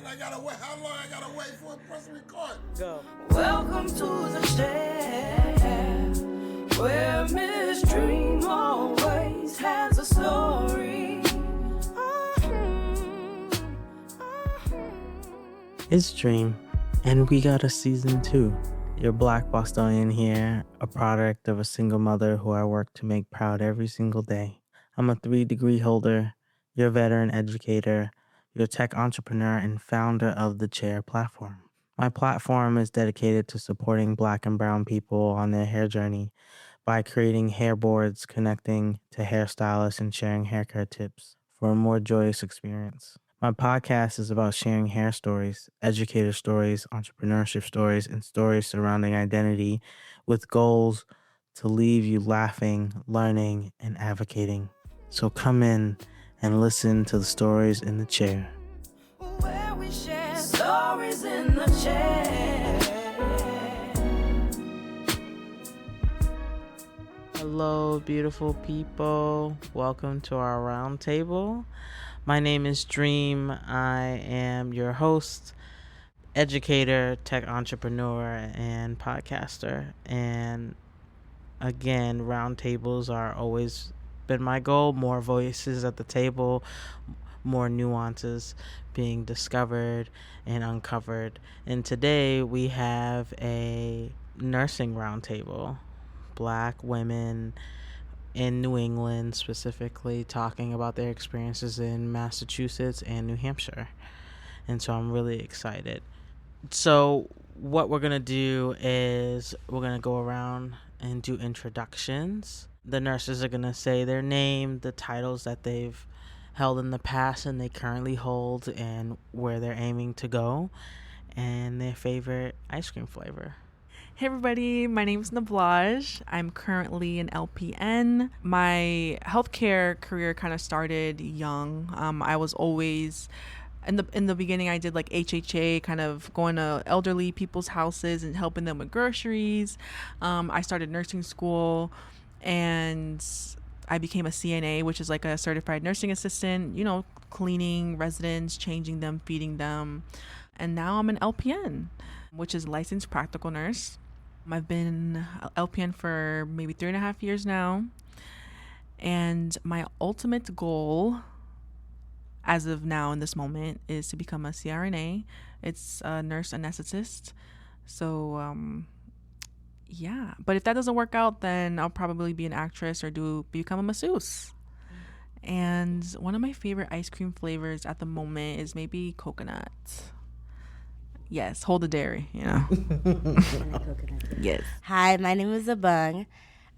I gotta wait. How long I gotta wait for a press record? Go. Welcome to the shed, where Miss Dream always has a story. It's Dream, and we got a season 2. Your Black Bostonian here, a product of a single mother who I work to make proud every single day. I'm a 3-degree holder, your veteran educator, your tech entrepreneur, and founder of the Chair platform. My platform is dedicated to supporting Black and Brown people on their hair journey by creating hair boards, connecting to hairstylists, and sharing haircare tips for a more joyous experience. My podcast is about sharing hair stories, educator stories, entrepreneurship stories, and stories surrounding identity with goals to leave you laughing, learning, and advocating. So come in and listen to the stories in the chair. Where we share stories in the chair. Hello, beautiful people. Welcome to our round table. My name is Dream. I am your host, educator, tech entrepreneur, and podcaster. And again, round tables are always been my goal. More voices at the table, more nuances being discovered and uncovered. And today we have a nursing round table. Black women in New England specifically talking about their experiences in Massachusetts and New Hampshire. And so I'm really excited. So what we're going to do is we're going to go around and do introductions. The nurses are going to say their name, the titles that they've held in the past and they currently hold, and where they're aiming to go, and their favorite ice cream flavor. Hey everybody, my name is Nablaj. I'm currently an LPN. My healthcare career kind of started young. I was always in the beginning. I did like HHA, kind of going to elderly people's houses and helping them with groceries. I started nursing school, and I became a CNA, which is like a certified nursing assistant. You know, cleaning residents, changing them, feeding them, and now I'm an LPN, which is licensed practical nurse. I've been LPN for maybe 3.5 years now. And my ultimate goal, as of now in this moment, is to become a CRNA. It's a nurse anesthetist. So, yeah. But if that doesn't work out, then I'll probably be an actress or become a masseuse. And one of my favorite ice cream flavors at the moment is maybe coconut. Yes, hold the dairy, you know. Yes. Hi, my name is Abang.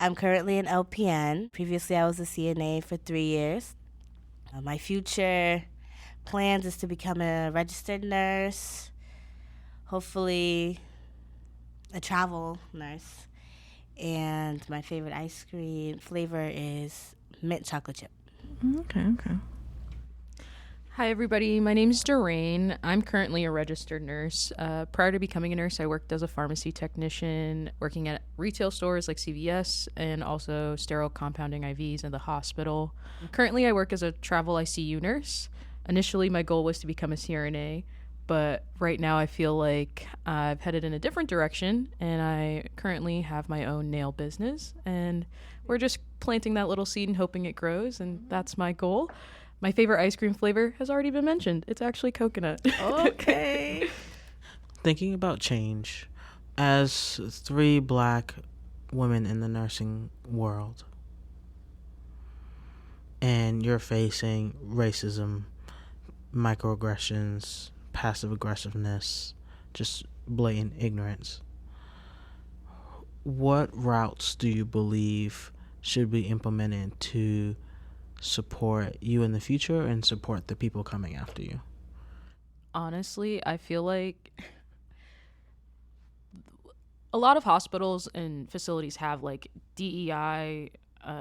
I'm currently an LPN. Previously, I was a CNA for 3 years. My future plans is to become a registered nurse, hopefully a travel nurse. And my favorite ice cream flavor is mint chocolate chip. Okay. Hi, everybody. My name is Dorain. I'm currently a registered nurse. Prior to becoming a nurse, I worked as a pharmacy technician, working at retail stores like CVS and also sterile compounding IVs in the hospital. Currently, I work as a travel ICU nurse. Initially, my goal was to become a CRNA, but right now I feel like I've headed in a different direction, and I currently have my own nail business, and we're just planting that little seed and hoping it grows, and that's my goal. My favorite ice cream flavor has already been mentioned. It's actually coconut. Okay. Thinking about change, as 3 Black women in the nursing world, and you're facing racism, microaggressions, passive aggressiveness, just blatant ignorance, what routes do you believe should be implemented to support you in the future and support the people coming after you? Honestly, I feel like a lot of hospitals and facilities have like DEI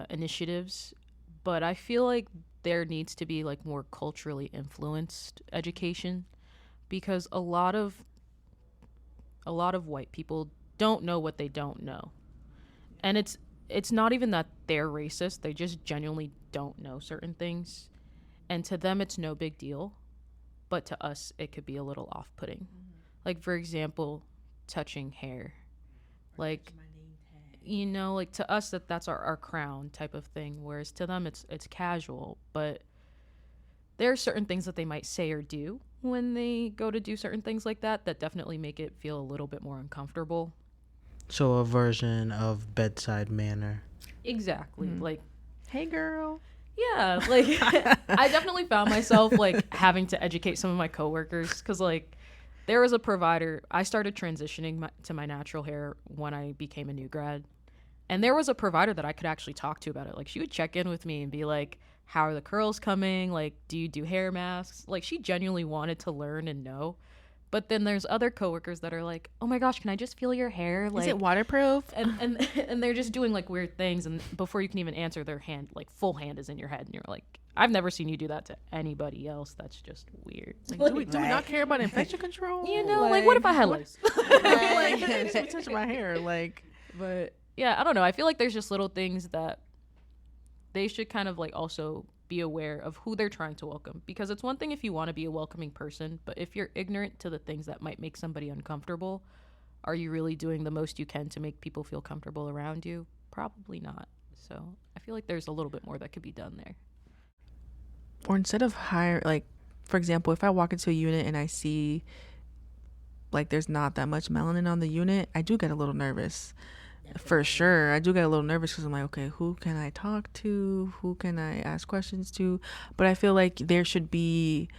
initiatives, but I feel like there needs to be like more culturally influenced education, because a lot of white people don't know what they don't know. And it's not even that they're racist, they just genuinely don't know certain things, and to them it's no big deal. but to us it could be a little off-putting. Like, for example, touching hair, like, you know, like to us that's our crown type of thing, whereas to them it's casual. But there are certain things that they might say or do when they go to do certain things like that definitely make it feel a little bit more uncomfortable. So a version of bedside manner. Exactly. Like, Hey, girl. yeah, like I definitely found myself like having to educate some of my coworkers, because like there was a provider. I started transitioning to my natural hair when I became a new grad, and there was a provider that I could actually talk to about it. Like, she would check in with me and be like, how are the curls coming? Like, do you do hair masks? Like, she genuinely wanted to learn and know. But then there's other coworkers that are like, oh my gosh, can I just feel your hair? Like, Is it waterproof? and they're just doing like weird things, and before you can even answer, their hand, like full hand, is in your head, and you're like, I've never seen you do that to anybody else. That's just weird. Like, do we not care about infection control? You know, like what if I had lice? Like, just touch my hair, like. But yeah, I don't know. I feel like there's just little things that they should kind of like also be aware of who they're trying to welcome, because it's one thing if you want to be a welcoming person, but if you're ignorant to the things that might make somebody uncomfortable, are you really doing the most you can to make people feel comfortable around you? Probably not. So I feel like there's a little bit more that could be done there. Or instead of hire, like, for example, if I walk into a unit and I see like there's not that much melanin on the unit, I do get a little nervous. For sure, I do get a little nervous because I'm like, okay, who can I talk to? Who can I ask questions to? But I feel like there should be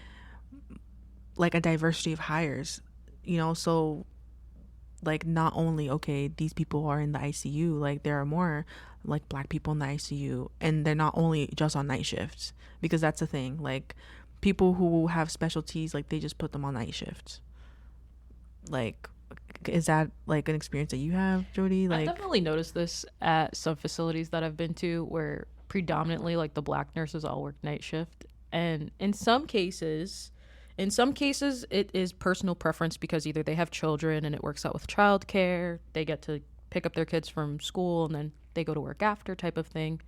like a diversity of hires, you know, so like not only, okay, these people are in the ICU, like there are more like Black people in the ICU, and they're not only just on night shifts, because that's the thing, like people who have specialties, like they just put them on night shifts. Like, is that like an experience that you have, Jodi? Like, I've definitely noticed this at some facilities that I've been to, where predominantly like the Black nurses all work night shift, and in some cases it is personal preference, because either they have children and it works out with childcare, they get to pick up their kids from school and then they go to work after, type of thing.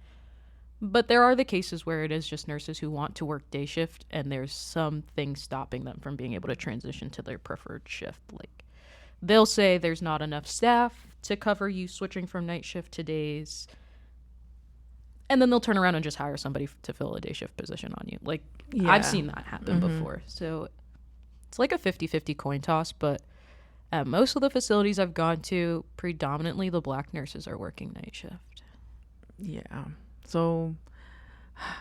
But there are the cases where it is just nurses who want to work day shift, and there's something stopping them from being able to transition to their preferred shift. Like, they'll say there's not enough staff to cover you switching from night shift to days, and then they'll turn around and just hire somebody to fill a day shift position on you. Like, yeah. I've seen that happen before. So it's like a 50-50 coin toss, but at most of the facilities I've gone to, predominantly the Black nurses are working night shift. Yeah. So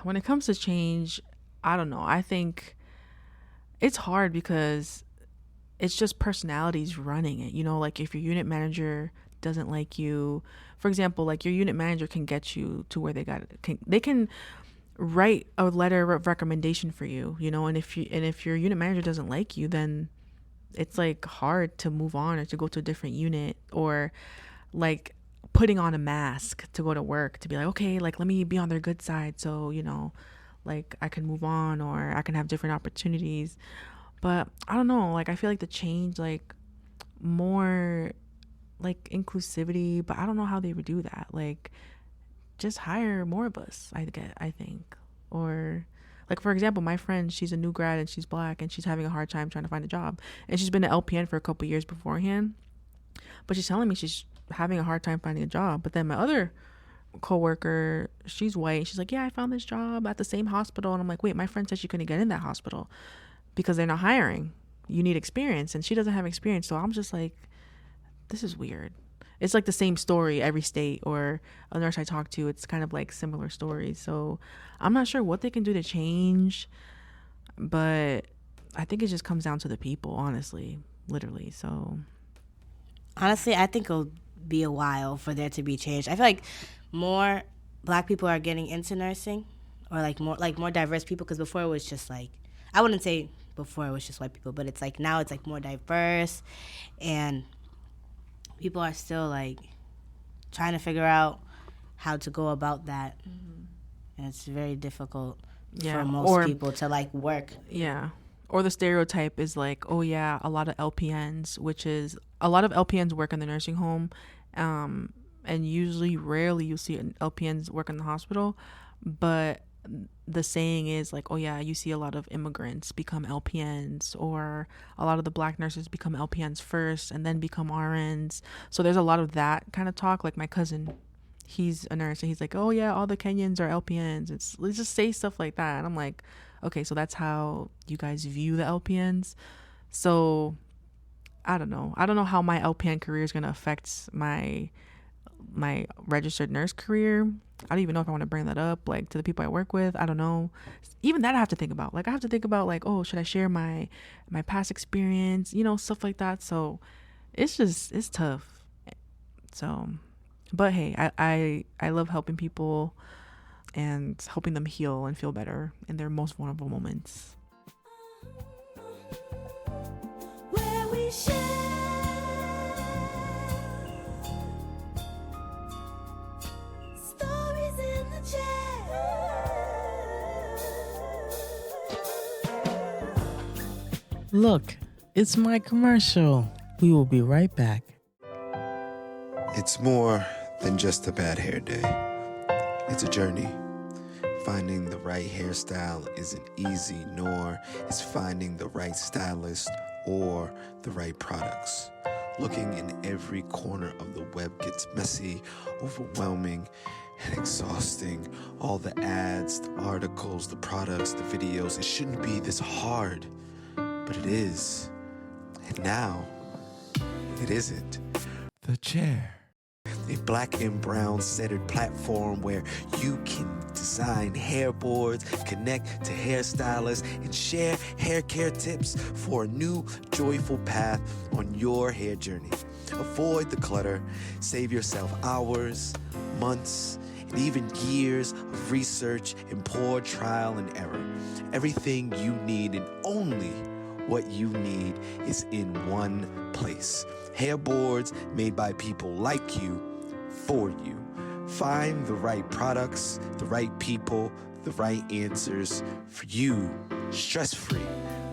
when it comes to change, I don't know. I think it's hard because it's just personalities running it. You know, like if your unit manager doesn't like you, for example, like your unit manager can get you to where they can write a letter of recommendation for you, you know, and if your unit manager doesn't like you, then it's like hard to move on or to go to a different unit, or like putting on a mask to go to work to be like, okay, like let me be on their good side, so, you know, like I can move on or I can have different opportunities. But I don't know, like I feel like the change, like more like inclusivity, but I don't know how they would do that. Like just hire more of us, I think. Or like, for example, my friend, she's a new grad and she's Black and she's having a hard time trying to find a job, and she's been an LPN for a couple years beforehand, but she's telling me she's having a hard time finding a job. But then my other coworker, she's white, she's like, yeah, I found this job at the same hospital. And I'm like, wait, my friend said she couldn't get in that hospital because they're not hiring, you need experience, and she doesn't have experience. So I'm just like, this is weird. It's like the same story every state, or a nurse I talk to, it's kind of like similar stories. So I'm not sure what they can do to change, but I think it just comes down to the people, honestly, literally. So honestly, I think it'll be a while for there to be change. I feel like more Black people are getting into nursing, or more diverse people, because before it was just like, I wouldn't say before it was just white people, but it's like now it's like more diverse, and people are still like trying to figure out how to go about that. And it's very difficult for most people to like work. Yeah. Or the stereotype is like, oh yeah, a lot of LPNs, which is a lot of LPNs work in the nursing home, and usually rarely you'll see LPNs work in the hospital. But the saying is like, oh yeah, you see a lot of immigrants become LPNs, or a lot of the black nurses become LPNs first and then become RNs. So there's a lot of that kind of talk. Like my cousin, he's a nurse, and he's like, oh yeah, all the Kenyans are LPNs. Let's just say stuff like that. And I'm like, okay, so that's how you guys view the LPNs. So I don't know how my LPN career is going to affect my registered nurse career. I don't even know if I want to bring that up, like, to the people I work with. I don't know. Even that I have to think about. Like, I have to think about, like, oh, should I share my past experience, stuff like that. So it's tough. So, but hey, I love helping people and helping them heal and feel better in their most vulnerable moments. Where we share stories in the chair. Look, it's my commercial. We will be right back. It's more than just a bad hair day. It's a journey. Finding the right hairstyle isn't easy, nor is finding the right stylist or the right products. Looking in every corner of the web gets messy, overwhelming, and exhausting. All the ads, the articles, the products, the videos, it shouldn't be this hard, but it is. And now, it isn't. The Chair. A black and brown centered platform where you can design hair boards, connect to hairstylists, and share hair care tips for a new joyful path on your hair journey. Avoid the clutter, save yourself hours, months, and even years of research and poor trial and error. Everything you need and only what you need is in one place. Hair boards made by people like you, for you. Find the right products, the right people, the right answers for you, stress-free.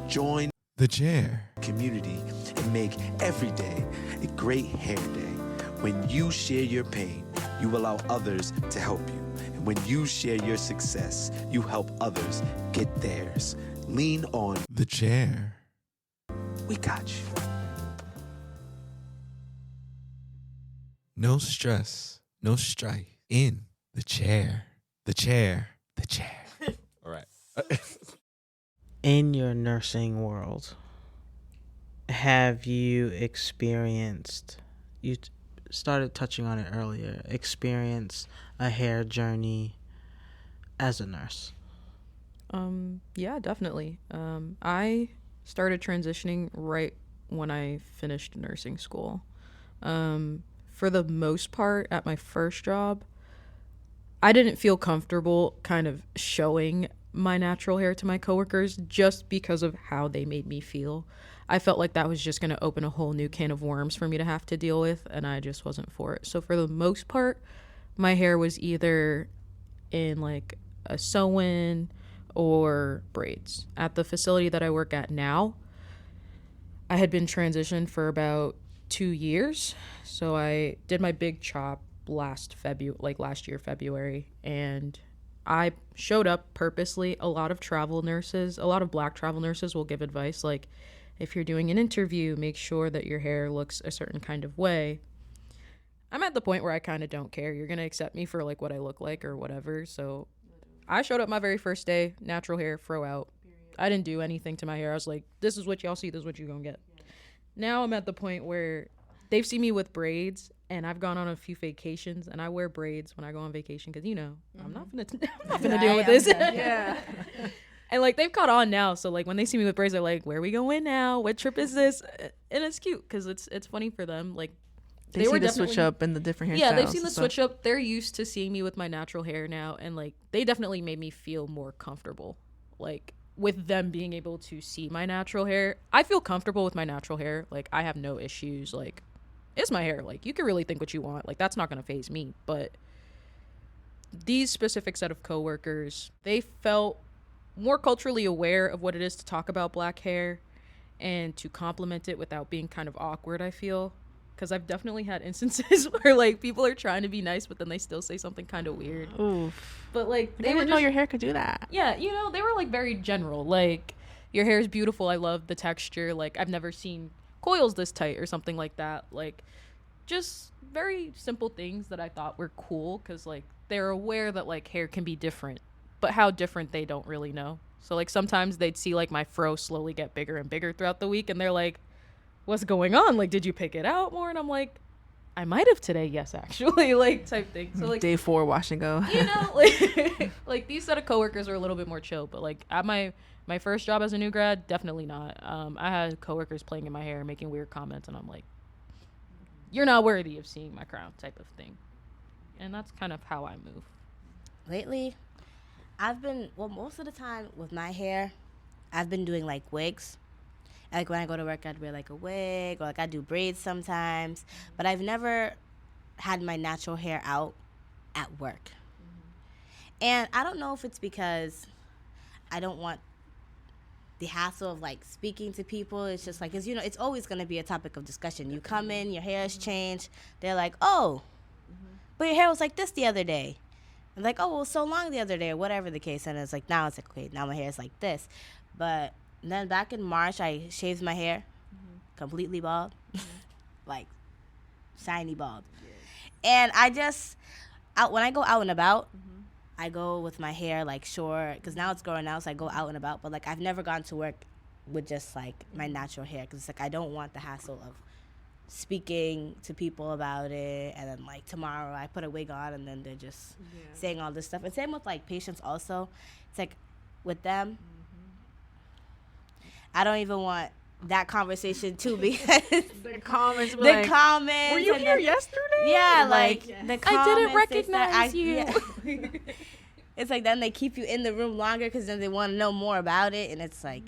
Join the Chair community and make every day a great hair day. When you share your pain, you allow others to help you. And when you share your success, you help others get theirs. Lean on the Chair. We got you. No stress, no strife. In the chair, the chair, the chair. All right. In your nursing world, have you experienced, you started touching on it earlier, experienced a hair journey as a nurse? Yeah, definitely. I started transitioning right when I finished nursing school. For the most part, at my first job, I didn't feel comfortable kind of showing my natural hair to my coworkers just because of how they made me feel. I felt like that was just going to open a whole new can of worms for me to have to deal with, and I just wasn't for it. So for the most part, my hair was either in like a sew-in or braids. At the facility that I work at now, I had been transitioned for about 2 years. So I did my big chop last year, February, and I showed up purposely. A lot of black travel nurses will give advice like, if you're doing an interview, make sure that your hair looks a certain kind of way. I'm at the point where I kind of don't care. You're going to accept me for like what I look like or whatever. So I showed up my very first day, natural hair, throw out. I didn't do anything to my hair. I was like, this is what y'all see, this is what you're going to get. Now I'm at the point where they've seen me with braids, and I've gone on a few vacations, and I wear braids when I go on vacation because, I'm not gonna deal with this. Yeah. And like they've caught on now, so like when they see me with braids, they're like, "Where are we going now? What trip is this?" And it's cute because it's funny for them. Like they see the switch up and the different hairstyles. Yeah, they've seen the switch up. They're used to seeing me with my natural hair now, and like they definitely made me feel more comfortable. Like with them being able to see my natural hair, I feel comfortable with my natural hair. Like I have no issues. Like it's my hair. Like you can really think what you want. Like that's not gonna faze me. But these specific set of coworkers, they felt more culturally aware of what it is to talk about black hair and to compliment it without being kind of awkward, I feel. because I've definitely had instances where like people are trying to be nice, but then they still say something kind of weird. Oof. But like I didn't know your hair could do that. Yeah, you know, they were like very general. Like, your hair is beautiful. I love the texture. Like, I've never seen coils this tight or something like that. Like, just very simple things that I thought were cool because like they're aware that like hair can be different, but how different they don't really know. So like sometimes they'd see like my fro slowly get bigger and bigger throughout the week, and they're like, "What's going on? Like, did you pick it out more?" And I'm like, I might have today, yes, actually, like type thing. So like day 4 wash and go. You know, like like these set of coworkers are a little bit more chill, but like at my first job as a new grad, definitely not. I had coworkers playing in my hair, making weird comments, and I'm like, you're not worthy of seeing my crown type of thing. And that's kind of how I move. Lately, I've been, well, most of the time with my hair, I've been doing like wigs. Like when I go to work, I'd wear like a wig, or like I do braids sometimes. But I've never had my natural hair out at work. And I don't know if it's because I don't want the hassle of like speaking to people. It's just like, 'cause you know, it's always going to be a topic of discussion. You come in, your hair has changed. They're like, oh, but your hair was like this the other day. I'm like, oh, well, so long the other day, or whatever the case. And it's like, now it's like, okay, now my hair is like this. But then back in March, I shaved my hair completely bald, like shiny bald. And I just, when I go out and about, I go with my hair like short, because now it's growing out, so I go out and about. But like I've never gone to work with just like my natural hair, because it's like I don't want the hassle of speaking to people about it, and then like tomorrow I put a wig on and then they're just saying all this stuff. And same with like patients also. It's like with them, I don't even want that conversation too, because The comments. the comments. Were you and here then- yesterday? Yeah, like the comments. I didn't they start- recognize you. yeah. It's like then they keep you in the room longer because then they want to know more about it, and it's like,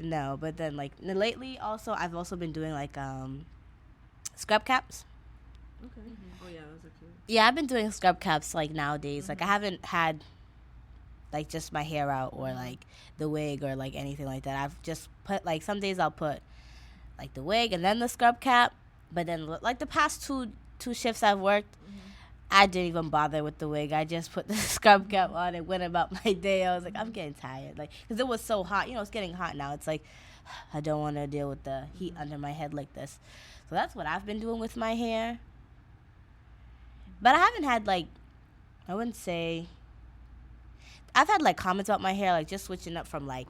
no. But then like lately, also I've also been doing like scrub caps. Okay. Oh yeah, those are cute. Yeah, I've been doing scrub caps like nowadays. Like I haven't had like just my hair out or like the wig or like anything like that. I've just put like some days I'll put like the wig and then the scrub cap. But then like the past two shifts I've worked, I didn't even bother with the wig. I just put the scrub cap on and went about my day. I was like, I'm getting tired, like, because it was so hot. You know, it's getting hot now. It's like I don't want to deal with the heat under my head like this. So that's what I've been doing with my hair. But I haven't had like, I wouldn't say, I've had like comments about my hair, like just switching up from like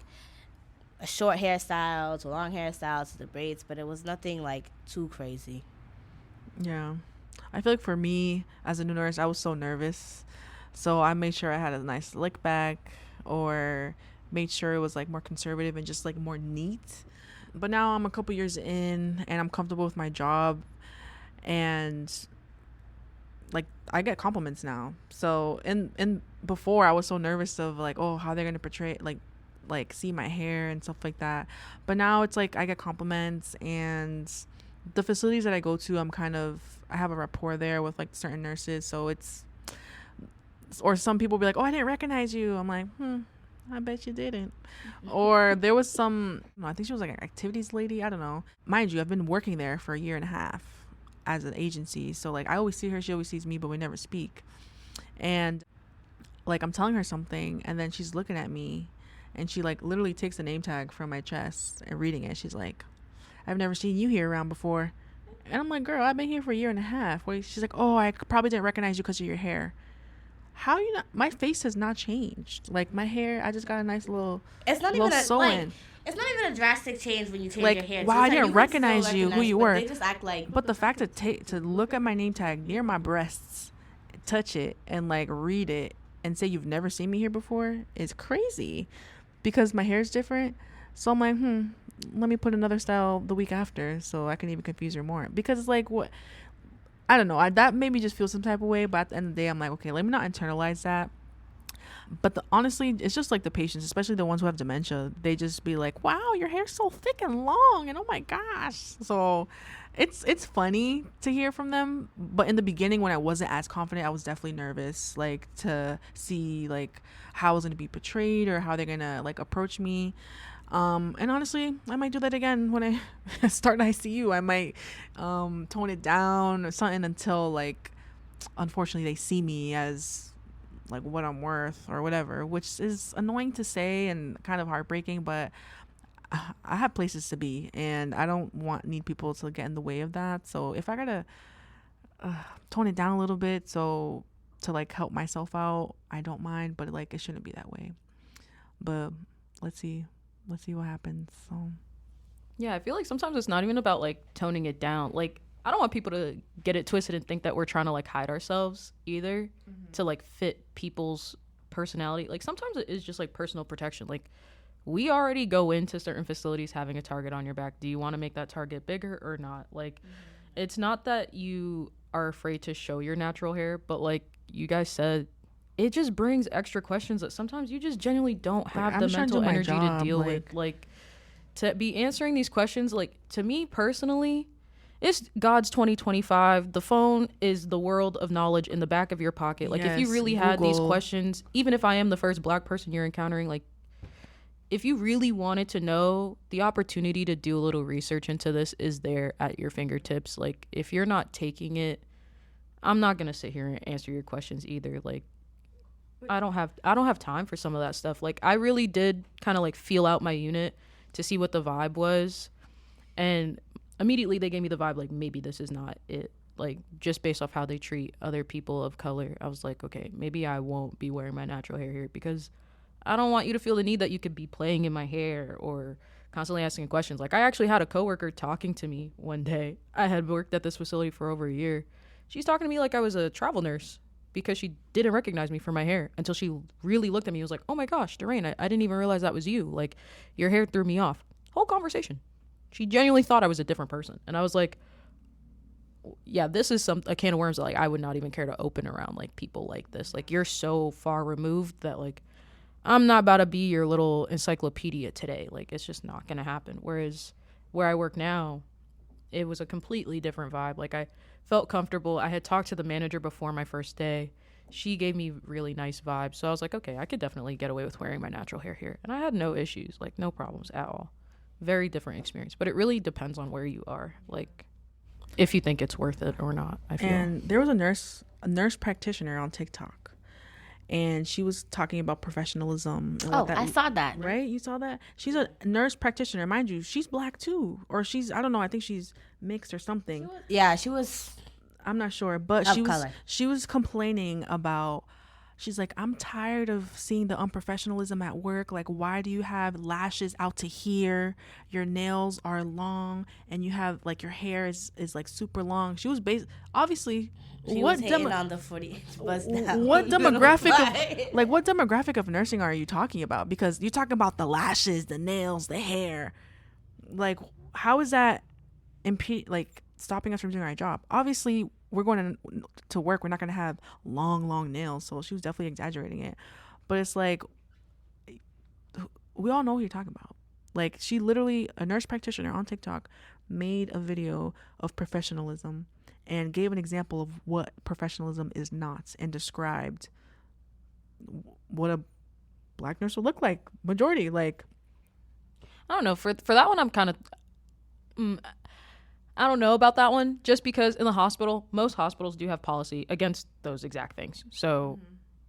a short hairstyle to a long hairstyle to the braids, but it was nothing like too crazy. Yeah. I feel like for me as a new nurse, I was so nervous. So I made sure I had a nice slick back, or made sure it was like more conservative and just like more neat. But now I'm a couple years in and I'm comfortable with my job, and like I get compliments now. So in before I was so nervous of like, oh, how they're gonna portray like see my hair and stuff like that. But now it's like I get compliments, and the facilities that I go to, I have a rapport there with like certain nurses. So it's, or some people be like, oh, I didn't recognize you. I'm like, I bet you didn't. Or there was I think she was like an activities lady. I don't know. Mind you, I've been working there for a year and a half as an agency. So like I always see her, she always sees me, but we never speak. And like I'm telling her something, and then she's looking at me, and she like literally takes the name tag from my chest and reading it. She's like, I've never seen you here around before. And I'm like, girl, I've been here for a year and a half. She's like, oh, I probably didn't recognize you because of your hair. How you not? My face has not changed. Like my hair, I just got a nice little. It's not little even sew-in. It's not even a drastic change when you change Like, your hair. wow, So I it's didn't like you can recognize still you, who recognize you but were. They just act like. But the fact to look at my name tag near my breasts, touch it, and like read it and say you've never seen me here before is crazy, because my hair is different. So I'm like, let me put another style the week after so I can even confuse her more, because it's like, what, I don't know, that made me just feel some type of way. But at the end of the day, I'm like, okay, let me not internalize that. But honestly, it's just like the patients, especially the ones who have dementia, they just be like, wow, your hair's so thick and long, and oh my gosh. So it's funny to hear from them. But in the beginning, when I wasn't as confident, I was definitely nervous, like to see like how I was going to be portrayed or how they're going to like approach me. And honestly, I might do that again when I start ICU. I might tone it down or something until, like, unfortunately they see me as like what I'm worth or whatever, which is annoying to say and kind of heartbreaking, but I have places to be and I don't need people to get in the way of that. So if I gotta tone it down a little bit so to like help myself out, I don't mind, but like it shouldn't be that way. But let's see what happens. So Yeah, I feel like sometimes it's not even about like toning it down. Like, I don't want people to get it twisted and think that we're trying to like hide ourselves either to like fit people's personality. Like, sometimes it is just like personal protection. Like, we already go into certain facilities having a target on your back. Do you want to make that target bigger or not? Like, it's not that you are afraid to show your natural hair, but like you guys said, it just brings extra questions that sometimes you just genuinely don't have the mental energy to deal with. Like, to be answering these questions, like, to me personally, it's God's 2025. The phone is the world of knowledge in the back of your pocket. Like, if you really had these questions, even if I am the first Black person you're encountering, like, if you really wanted to know, the opportunity to do a little research into this is there at your fingertips. Like, if you're not taking it, I'm not gonna sit here and answer your questions either. Like, I don't have time for some of that stuff. Like, I really did kind of like feel out my unit to see what the vibe was, and immediately they gave me the vibe like maybe this is not it. Like, just based off how they treat other people of color, I was like, okay, maybe I won't be wearing my natural hair here, because I don't want you to feel the need that you could be playing in my hair or constantly asking questions. Like, I actually had a coworker talking to me one day. I had worked at this facility for over a year. She's talking to me like I was a travel nurse because she didn't recognize me for my hair until she really looked at me and was like, oh my gosh, Dorain, I didn't even realize that was you. Like, your hair threw me off. Whole conversation. She genuinely thought I was a different person. And I was like, yeah, this is a can of worms that like I would not even care to open around like people like this. Like, you're so far removed that like I'm not about to be your little encyclopedia today. Like, it's just not gonna happen. Whereas where I work now, it was a completely different vibe. Like, I felt comfortable. I had talked to the manager before my first day. She gave me really nice vibes. So I was like, okay, I could definitely get away with wearing my natural hair here. And I had no issues, like no problems at all. Very different experience. But it really depends on where you are, like if you think it's worth it or not, I feel. And there was a nurse practitioner on TikTok, and she was talking about professionalism. And I saw that. Right? You saw that? She's a nurse practitioner. Mind you, she's Black too. Or I don't know, I think she's mixed or something. She was. I'm not sure. But she was complaining about, she's like, I'm tired of seeing the unprofessionalism at work. Like, why do you have lashes out to here? Your nails are long, and you have like your hair is like super long. She was obviously. She was hating on the 40 bust down. What demographic of nursing are you talking about? Because you're talking about the lashes, the nails, the hair. Like, how is that stopping us from doing our job? Obviously, we're going to work. We're not going to have long nails. So she was definitely exaggerating it. But it's like, we all know what you're talking about. Like, she literally, a nurse practitioner on TikTok, made a video of professionalism and gave an example of what professionalism is not, and described what a Black nurse would look like. Majority, like, I don't know. For that one, I'm kind of, I don't know about that one, just because in the hospital, most hospitals do have policy against those exact things. So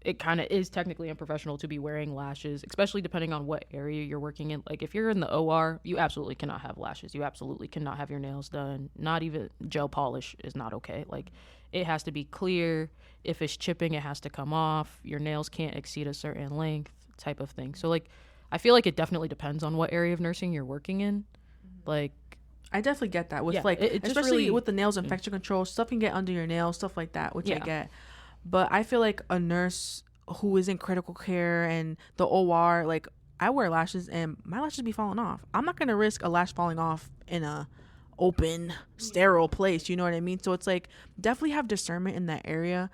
it kind of is technically unprofessional to be wearing lashes, especially depending on what area you're working in. Like, if you're in the OR, you absolutely cannot have lashes. You absolutely cannot have your nails done. Not even gel polish is not okay. Like, it has to be clear. If it's chipping, it has to come off. Your nails can't exceed a certain length, type of thing. So, like, I feel like it definitely depends on what area of nursing you're working in. Like, I definitely get that with especially really, with the nails, infection control, stuff can get under your nails, stuff like that, which I get. But I feel like a nurse who is in critical care and the OR, like, I wear lashes and my lashes be falling off. I'm not going to risk a lash falling off in a open, sterile place. You know what I mean? So it's like, definitely have discernment in that area.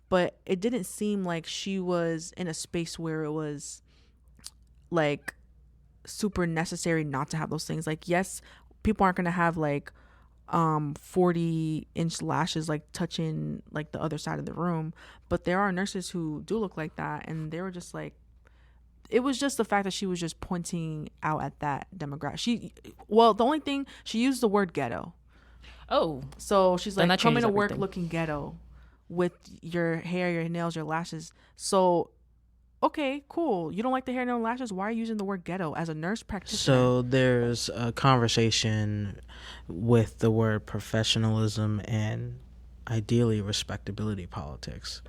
But it didn't seem like she was in a space where it was like super necessary not to have those things. Like, yes, people aren't going to have like 40-inch lashes like touching like the other side of the room, but there are nurses who do look like that, and they were just like, it was just the fact that she was just pointing out at that demographic. The only thing, she used the word ghetto. Oh, So she's Then like, that come into changes work everything. looking ghetto with your hair, your nails, your lashes. So, okay, cool. You don't like the hair, nail, and lashes? Why are you using the word ghetto as a nurse practitioner? So there's a conversation with the word professionalism and ideally respectability politics.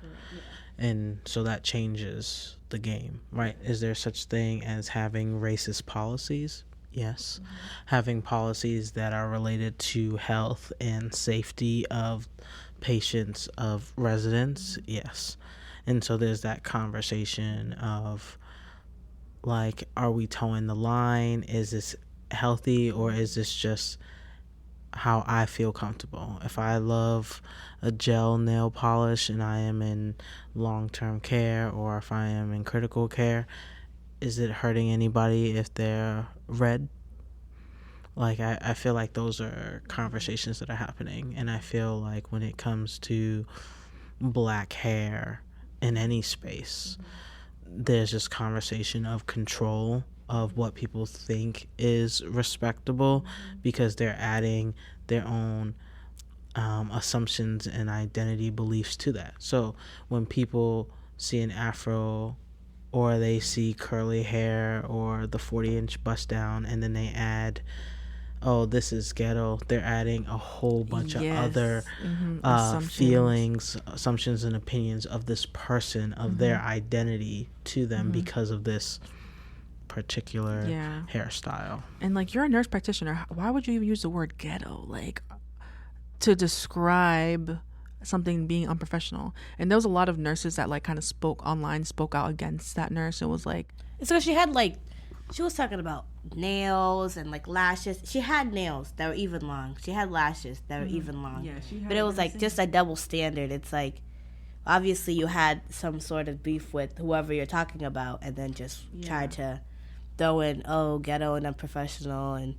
And so that changes the game, right? Is there such thing as having racist policies? Yes. Having policies that are related to health and safety of patients, of residents? Yes. And so there's that conversation of, like, are we towing the line? Is this healthy, or is this just how I feel comfortable? If I love a gel nail polish and I am in long-term care, or if I am in critical care, is it hurting anybody if they're red? Like, I feel like those are conversations that are happening. And I feel like when it comes to black hair in any space, there's this conversation of control of what people think is respectable, because they're adding their own assumptions and identity beliefs to that. So when people see an afro, or they see curly hair, or the 40-inch bust down, and then they add, oh, this is ghetto, they're adding a whole bunch of other feelings, assumptions, and opinions of this person, of their identity to them, because of this particular hairstyle. And like, you're a nurse practitioner. Why would you even use the word ghetto, like, to describe something being unprofessional? And there was a lot of nurses that like kind of spoke out against that nurse. It was like, So she had like, she was talking about nails and like lashes. She had nails that were even long. She had lashes that were even long. Yeah, she had but it was like just a double standard. It's like, obviously you had some sort of beef with whoever you're talking about, and then just tried to throw in, oh, ghetto and unprofessional, and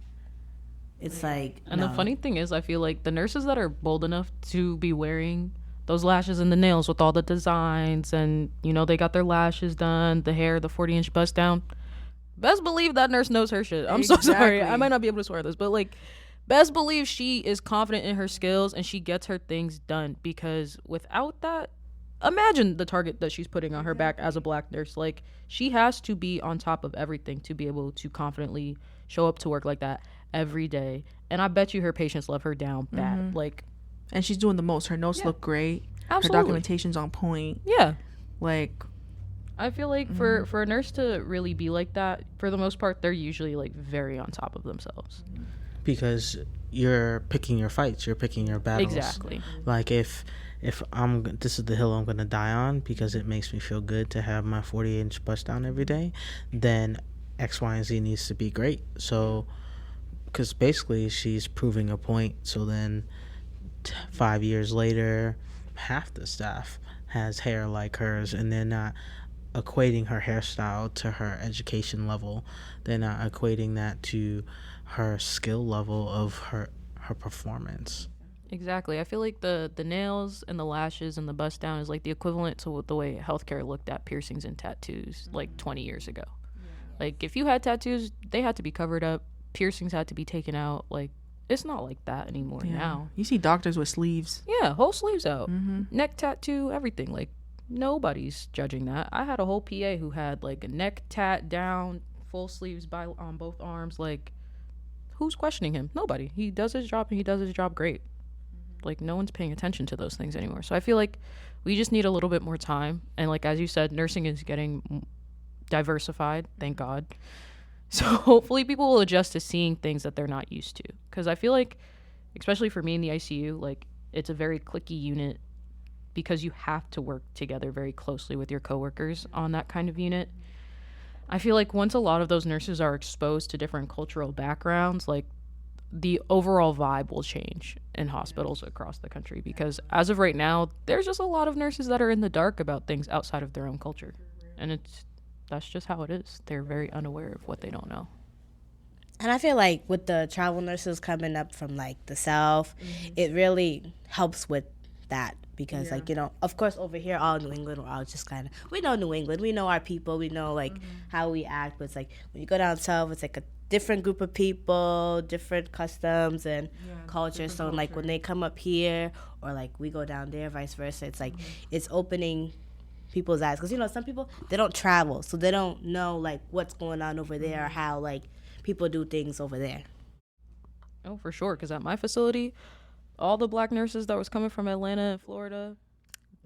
it's like, And no. the funny thing is, I feel like the nurses that are bold enough to be wearing those lashes and the nails with all the designs, and, you know, they got their lashes done, the hair, the 40-inch bust down, best believe that nurse knows her shit. I'm so sorry. I might not be able to swear this, but, like, best believe she is confident in her skills and she gets her things done, because without that, imagine the target that she's putting on her back as a black nurse. Like, she has to be on top of everything to be able to confidently show up to work like that every day. And I bet you her patients love her down bad. Like, and she's doing the most. Her notes look great. Absolutely. Her documentation's on point. yeah. Like, I feel like for a nurse to really be like that, for the most part, they're usually like very on top of themselves. Because you're picking your fights, you're picking your battles. Exactly. Like, if this is the hill I'm gonna die on because it makes me feel good to have my 40-inch bust down every day, then X, Y, and Z needs to be great. So, because basically she's proving a point. So then 5 years later, half the staff has hair like hers, and they're not equating her hairstyle to her education level. They're not equating that to her skill level of her performance. Exactly. I feel like the nails and the lashes and the bust down is like the equivalent to the way healthcare looked at piercings and tattoos like 20 years ago. Like, if you had tattoos, they had to be covered up. Piercings had to be taken out. Like, it's not like that anymore now. you see doctors with sleeves. Yeah, whole sleeves out. Neck tattoo, everything. Like, nobody's judging that. I had a whole PA who had like a neck tat down, full sleeves on both arms. Like, who's questioning him? Nobody. He does his job, and he does his job great. Like, no one's paying attention to those things anymore. So I feel like we just need a little bit more time. And like, as you said, nursing is getting diversified, thank God. So hopefully people will adjust to seeing things that they're not used to. Because I feel like, especially for me in the ICU, like, it's a very cliquey unit, because you have to work together very closely with your coworkers on that kind of unit. I feel like once a lot of those nurses are exposed to different cultural backgrounds, like, the overall vibe will change in hospitals across the country, because as of right now, there's just a lot of nurses that are in the dark about things outside of their own culture. And that's just how it is. They're very unaware of what they don't know. And I feel like with the travel nurses coming up from like the South, it really helps with that, because like, you know, of course over here, all New England, we're all just kind of, we know New England, we know our people, we know like how we act, but it's like when you go down south, it's like a different group of people, different customs and culture. So like when they come up here or like we go down there, vice versa, it's like it's opening people's eyes, because you know some people, they don't travel, so they don't know like what's going on over there or how like people do things over there. Oh, for sure, because at my facility, all the black nurses that was coming from Atlanta and Florida,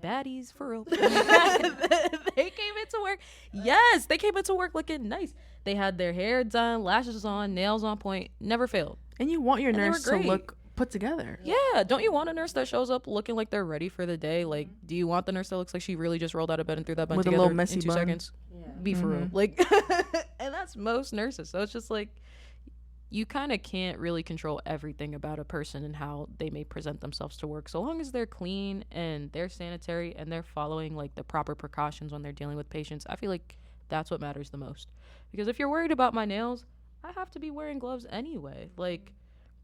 baddies for real. They came into work. Yes, they came into work looking nice. They had their hair done, lashes on, nails on point, never failed. And you want your And they were nurse to great. look put together. Yeah, don't you want a nurse that shows up looking like they're ready for the day? Like, do you want the nurse that looks like she really just rolled out of bed and threw that bun With a together little messy in 2 bun. seconds? Be for real. Like, and that's most nurses. So it's just like, you kind of can't really control everything about a person and how they may present themselves to work. So long as they're clean and they're sanitary and they're following like the proper precautions when they're dealing with patients, I feel like that's what matters the most. Because if you're worried about my nails, I have to be wearing gloves anyway. Like,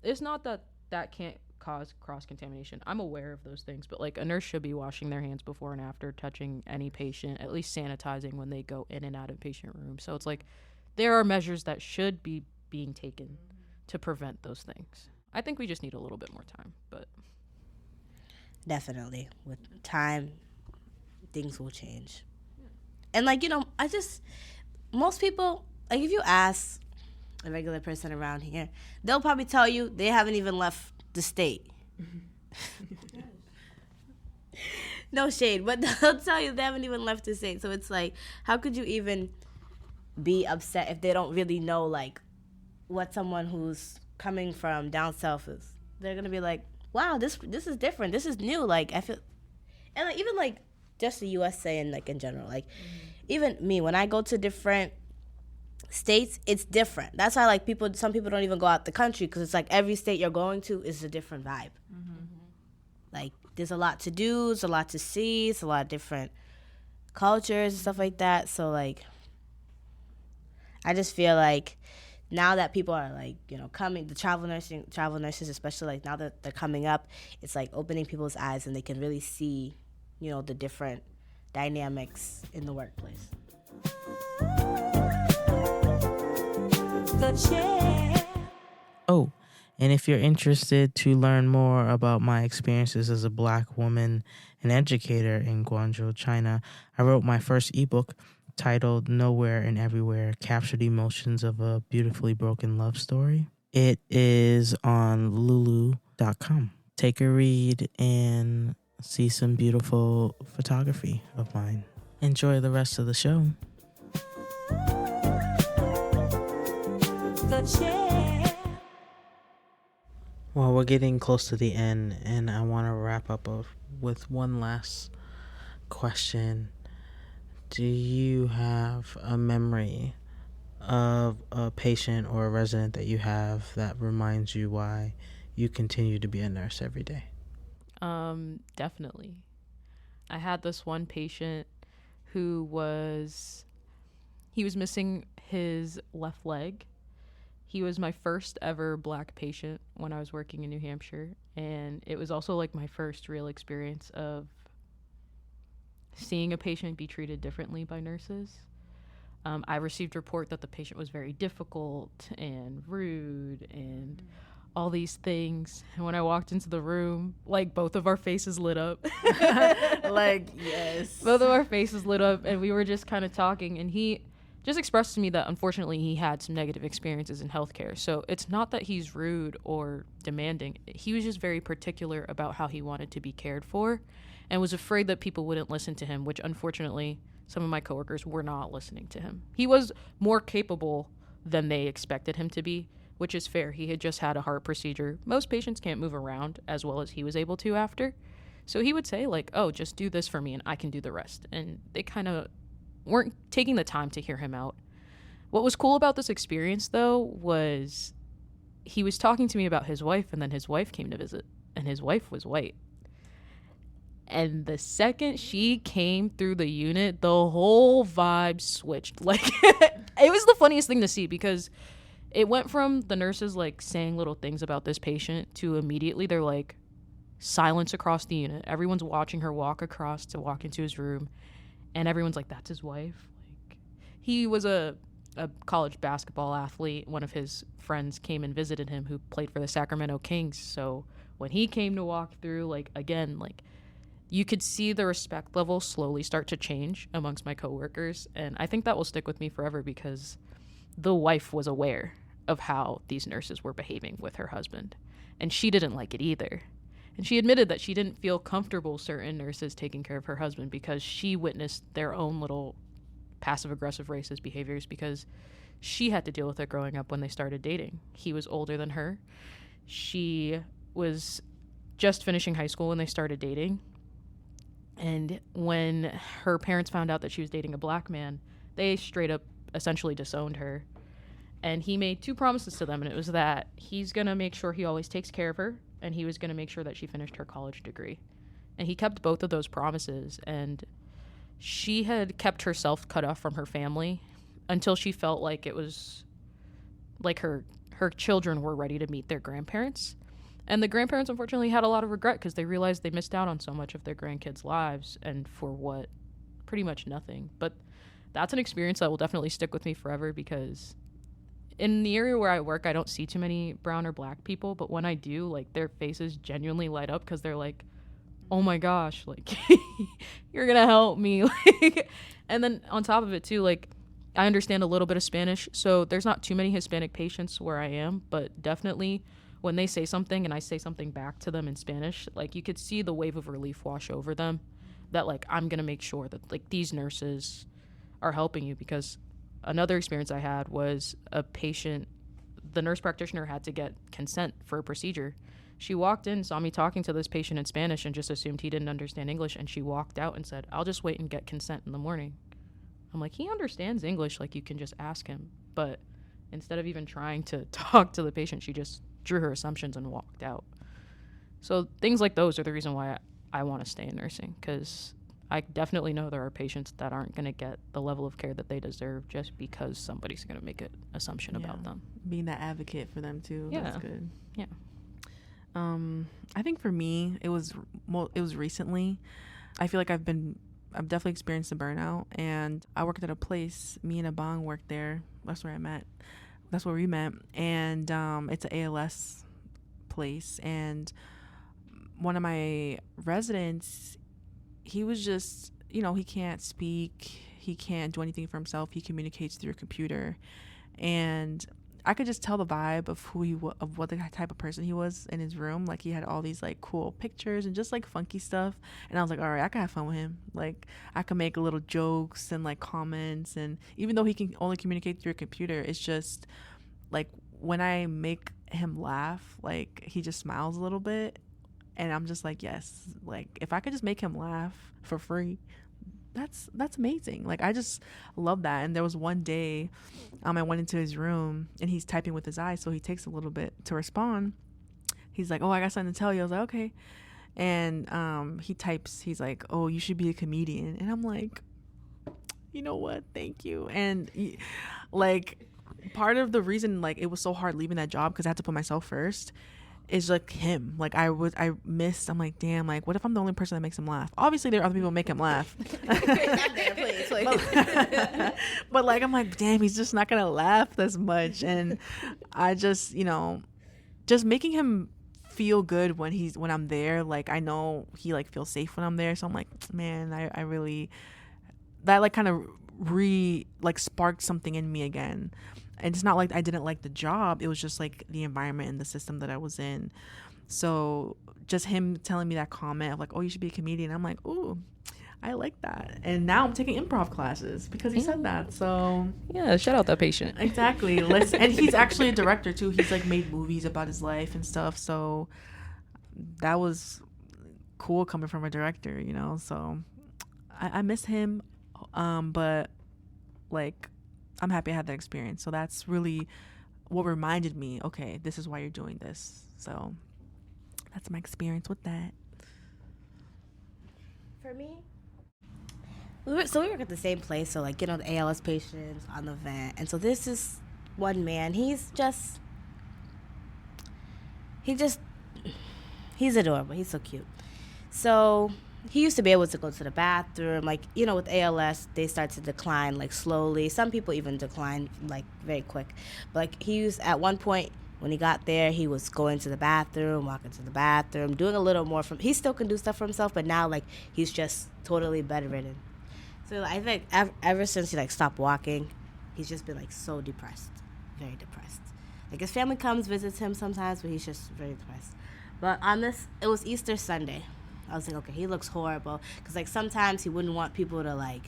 it's not that that can't cause cross-contamination. I'm aware of those things, but like a nurse should be washing their hands before and after touching any patient, at least sanitizing when they go in and out of patient rooms. So it's like there are measures that should be being taken to prevent those things. I think we just need a little bit more time, but Definitely. With time, things will change. And like, you know, most people, like if you ask a regular person around here, they'll probably tell you they haven't even left the state. No shade, but they'll tell you they haven't even left the state. So it's like, how could you even be upset if they don't really know like what someone who's coming from down south is? They're gonna be like, wow, this is different, this is new. Like I feel, and like even like just the USA and like in general, like even me when I go to different states, it's different. That's why like some people don't even go out the country, because it's like every state you're going to is a different vibe. Like there's a lot to do, there's a lot to see, it's a lot of different cultures and stuff like that. So like I just feel like now that people are like, you know, coming, the travel nurses especially, like now that they're coming up, it's like opening people's eyes and they can really see, you know, the different dynamics in the workplace. Oh, and if you're interested to learn more about my experiences as a Black woman and educator in Guangzhou, China, I wrote my first ebook titled Nowhere and Everywhere, Capture the Emotions of a Beautifully Broken Love Story. It is on lulu.com. Take a read and see some beautiful photography of mine. Enjoy the rest of the show. Well, we're getting close to the end, and I want to wrap up with one last question. Do you have a memory of a patient or a resident that you have that reminds you why you continue to be a nurse every day? Definitely. I had this one patient who was missing his left leg. He was my first ever Black patient when I was working in New Hampshire, and it was also like my first real experience of seeing a patient be treated differently by nurses. I received report that the patient was very difficult and rude and all these things. And when I walked into the room, like both of our faces lit up. Like, yes. Both of our faces lit up, and we were just kind of talking, and he just expressed to me that unfortunately he had some negative experiences in healthcare. So it's not that he's rude or demanding. He was just very particular about how he wanted to be cared for and was afraid that people wouldn't listen to him, which unfortunately some of my coworkers were not listening to him. He was more capable than they expected him to be, which is fair. He had just had a heart procedure. Most patients can't move around as well as he was able to after. So he would say like, oh, just do this for me and I can do the rest. And they kind of weren't taking the time to hear him out. What was cool about this experience, though, was he was talking to me about his wife, and then his wife came to visit, and his wife was white. And the second she came through the unit, the whole vibe switched. Like, it was the funniest thing to see, because it went from the nurses, like, saying little things about this patient to immediately they're like, silence across the unit. Everyone's watching her walk across to walk into his room, and everyone's like, that's his wife. Like, he was a college basketball athlete. One of his friends came and visited him who played for the Sacramento Kings. So when he came to walk through, like, again, like, you could see the respect level slowly start to change amongst my coworkers. And I think that will stick with me forever because the wife was aware of how these nurses were behaving with her husband. And she didn't like it either. And she admitted that she didn't feel comfortable certain nurses taking care of her husband because she witnessed their own little passive-aggressive racist behaviors because she had to deal with it growing up when they started dating. He was older than her. She was just finishing high school when they started dating. And when her parents found out that she was dating a black man, they straight up essentially disowned her. And he made 2 promises to them, and it was that he's going to make sure he always takes care of her, and he was going to make sure that she finished her college degree. And he kept both of those promises, and she had kept herself cut off from her family until she felt like it was like her children were ready to meet their grandparents. And the grandparents, unfortunately, had a lot of regret because they realized they missed out on so much of their grandkids' lives and for what? Pretty much nothing. But that's an experience that will definitely stick with me forever because in the area where I work, I don't see too many brown or black people. But when I do, like, their faces genuinely light up because they're like, oh my gosh, like, you're going to help me. Like, and then on top of it, too, like, I understand a little bit of Spanish. So there's not too many Hispanic patients where I am, but definitely when they say something and I say something back to them in Spanish, like, you could see the wave of relief wash over them that, like, I'm going to make sure that, like, these nurses are helping you because another experience I had was a patient, the nurse practitioner had to get consent for a procedure. She walked in, saw me talking to this patient in Spanish and just assumed he didn't understand English, and she walked out and said, I'll just wait and get consent in the morning. I'm like, he understands English, like, you can just ask him. But instead of even trying to talk to the patient, she just drew her assumptions and walked out. So things like those are the reason why I want to stay in nursing, because I definitely know there are patients that aren't going to get the level of care that they deserve just because somebody's going to make an assumption about them. Being that advocate for them too. Yeah. That's good. Yeah. I think for me, it was recently. I feel like I've definitely experienced a burnout, and I worked at a place. Me and Abang worked there. That's where we met. And it's an ALS place. And one of my residents, he was just, he can't speak. He can't do anything for himself. He communicates through a computer. And I could just tell the vibe of of what the type of person he was in his room. Like, he had all these, like, cool pictures and just, like, funky stuff. And I was like, all right, I can have fun with him. Like, I can make little jokes and, like, comments. And even though he can only communicate through a computer, it's just, like, when I make him laugh, like, he just smiles a little bit. And I'm just like, yes, like, if I could just make him laugh for free, that's amazing. Like, I just love that. And there was one day I went into his room and he's typing with his eyes, so he takes a little bit to respond. He's like, oh, I got something to tell you. I was like, okay. And he types, he's like, oh, you should be a comedian. And I'm like, you know what, thank you. And like, part of the reason, like, it was so hard leaving that job, because I had to put myself first, is like him. Like, I'm like, damn, like, what if I'm the only person that makes him laugh? Obviously there are other people who make him laugh. But like, I'm like, damn, he's just not gonna laugh as much. And I just, just making him feel good when I'm there. Like, I know he, like, feels safe when I'm there. So I'm like, man, I really, that, like, kind of sparked something in me again. And it's not like I didn't like the job. It was just, like, the environment and the system that I was in. So just him telling me that comment of, like, oh, you should be a comedian. I'm like, ooh, I like that. And now I'm taking improv classes because he said that. So yeah, shout out that patient. Exactly. And he's actually a director too. He's, like, made movies about his life and stuff. So that was cool coming from a director, So I miss him. But, like, I'm happy I had that experience. So that's really what reminded me, okay, this is why you're doing this. So that's my experience with that. For me, we work at the same place. So, like, the ALS patients on the vent. And so this is one man. He He's adorable. He's so cute. So he used to be able to go to the bathroom. Like, you know, with ALS, they start to decline, like, slowly. Some people even decline, like, very quick. But, like, he used, at one point, when he got there, he was going to the bathroom, walking to the bathroom, doing a little more from, he still can do stuff for himself, but now, like, he's just totally bedridden. So I think ever since he, like, stopped walking, he's just been, like, so depressed, very depressed. Like, his family comes, visits him sometimes, but he's just very depressed. But on this, it was Easter Sunday. I was like, okay, he looks horrible. Because, like, sometimes he wouldn't want people to, like,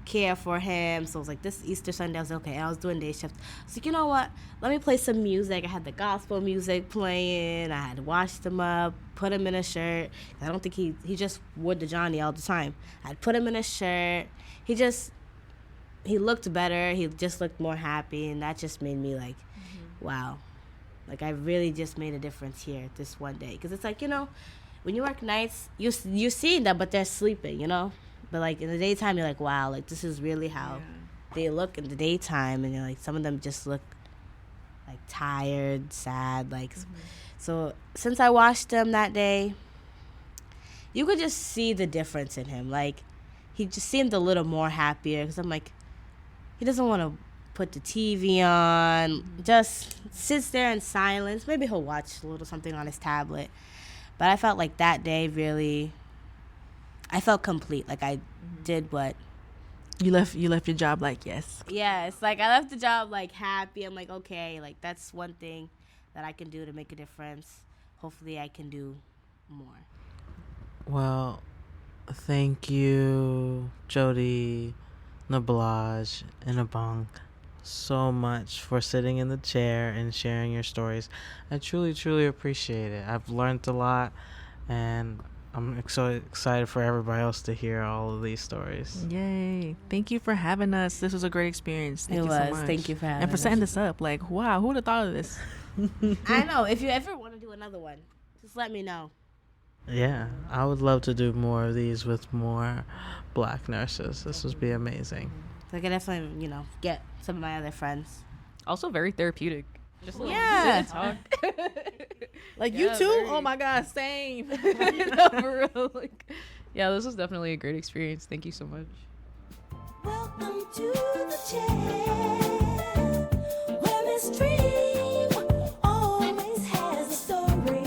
care for him. So it was like this Easter Sunday, I was like, okay, and I was doing day shift. I was like, you know what? Let me play some music. I had the gospel music playing. I had washed him up, put him in a shirt. I don't think he just wore the Johnny all the time. I'd put him in a shirt. He looked better. He just looked more happy. And that just made me like, wow. Like, I really just made a difference here this one day. Because it's like, you know, when you work nights, you're seeing them, but they're sleeping, you know? But, like, in the daytime, you're like, wow, like, this is really how they look in the daytime. And you're like, some of them just look, like, tired, sad. Like, so since I watched him that day, you could just see the difference in him. Like, he just seemed a little more happier. Because I'm like, he doesn't want to put the TV on, just sits there in silence. Maybe he'll watch a little something on his tablet. But I felt like that day really, I felt complete. Like, I did what. You left your job like, yes. Yes, like, I left the job, like, happy. I'm like, okay, like, that's one thing that I can do to make a difference. Hopefully I can do more. Well, thank you, Jodi, Nablaj, and Abang, so much for sitting in the chair and sharing your stories. I truly, truly appreciate it. I've learned a lot, and I'm so excited for everybody else to hear all of these stories. Yay. Thank you for having us. This was a great experience. Thank you so much. Thank you for having us. And for setting this up. Like, wow, who would have thought of this? I know. If you ever want to do another one, just let me know. Yeah, I would love to do more of these with more Black nurses. This would be amazing. So I can definitely, you know, get some of my other friends. Also very therapeutic. Just sit Yeah. and talk. Like, Yeah, you too? very. Oh, my God, same. No, for real. Like, yeah, this was definitely a great experience. Thank you so much. Welcome to the chair, where Miss Dream always has a story.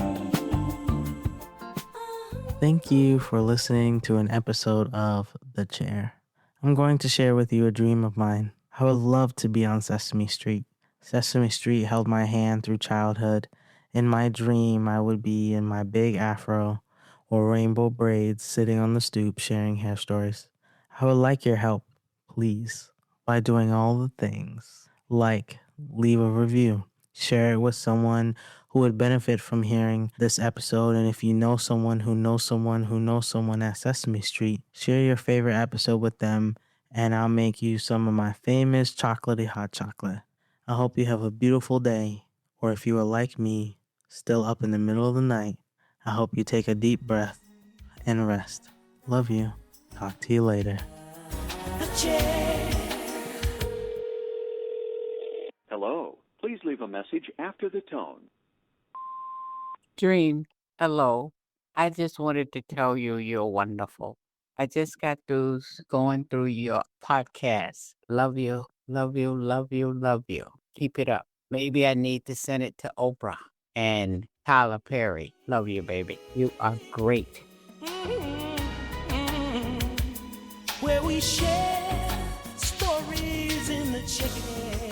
Thank you for listening to an episode of The Chair. I'm going to share with you a dream of mine. I would love to be on Sesame Street. Sesame Street held my hand through childhood. In my dream, I would be in my big afro or rainbow braids sitting on the stoop sharing hair stories. I would like your help, please, by doing all the things like leave a review, share it with someone who would benefit from hearing this episode. And if you know someone who knows someone who knows someone at Sesame Street, share your favorite episode with them, and I'll make you some of my famous chocolatey hot chocolate. I hope you have a beautiful day, or if you are like me, still up in the middle of the night, I hope you take a deep breath and rest. Love you. Talk to you later. Hello. Please leave a message after the tone. Dream, hello. I just wanted to tell you you're wonderful. I just got through going through your podcast. Love you, love you, love you, love you. Keep it up. Maybe I need to send it to Oprah and Tyler Perry. Love you, baby. You are great. Where we share stories in the chicken.